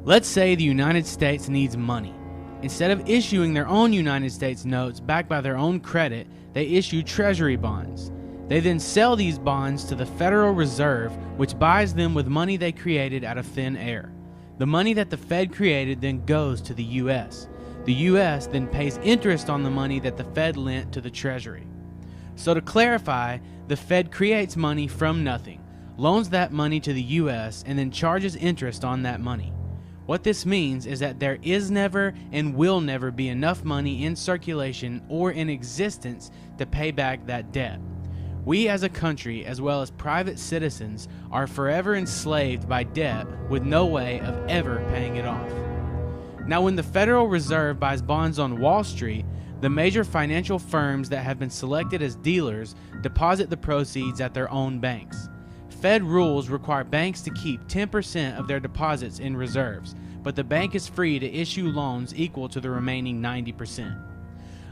Let's say the United States needs money. Instead of issuing their own United States notes backed by their own credit, they issue treasury bonds. They then sell these bonds to the Federal Reserve, which buys them with money they created out of thin air. The money that the Fed created then goes to the U.S. The U.S. then pays interest on the money that the Fed lent to the Treasury. So to clarify, the Fed creates money from nothing, loans that money to the U.S., and then charges interest on that money. What this means is that there is never and will never be enough money in circulation or in existence to pay back that debt. We as a country, as well as private citizens, are forever enslaved by debt with no way of ever paying it off. Now, when the Federal Reserve buys bonds on Wall Street, the major financial firms that have been selected as dealers deposit the proceeds at their own banks. Fed rules require banks to keep 10% of their deposits in reserves, but the bank is free to issue loans equal to the remaining 90%.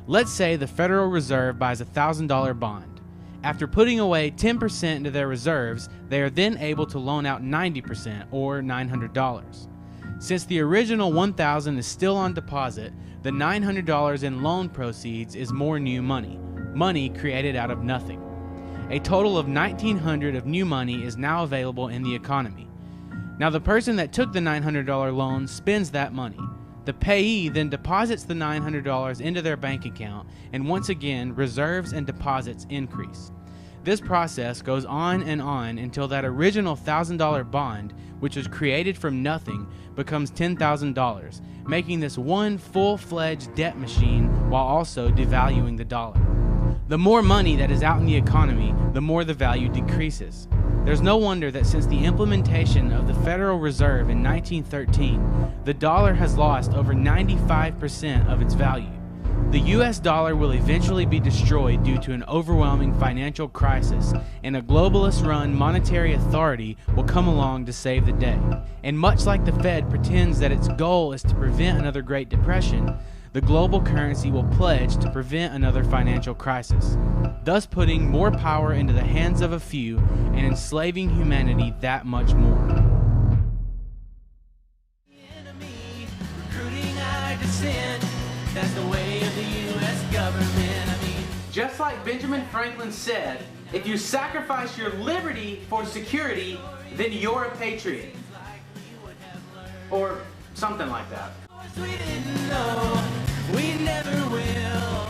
Let's say the Federal Reserve buys a $1,000 bond. After putting away 10% into their reserves, they are then able to loan out 90%, or $900. Since the original $1,000 is still on deposit, the $900 in loan proceeds is more new money, money created out of nothing. A total of $1,900 of new money is now available in the economy. Now the person that took the $900 loan spends that money. The payee then deposits the $900 into their bank account, and once again, reserves and deposits increase. This process goes on until that original $1,000 bond, which was created from nothing, becomes $10,000, making this one full-fledged debt machine while also devaluing the dollar. The more money that is out in the economy, the more the value decreases. There's no wonder that since the implementation of the Federal Reserve in 1913, the dollar has lost over 95% of its value. The US dollar will eventually be destroyed due to an overwhelming financial crisis, and a globalist-run monetary authority will come along to save the day. And much like the Fed pretends that its goal is to prevent another Great Depression, the global currency will pledge to prevent another financial crisis, thus putting more power into the hands of a few and enslaving humanity that much more. That's the way of the U.S. government. Just like Benjamin Franklin said, if you sacrifice your liberty for security, then you're a patriot. Or something like that. We never will.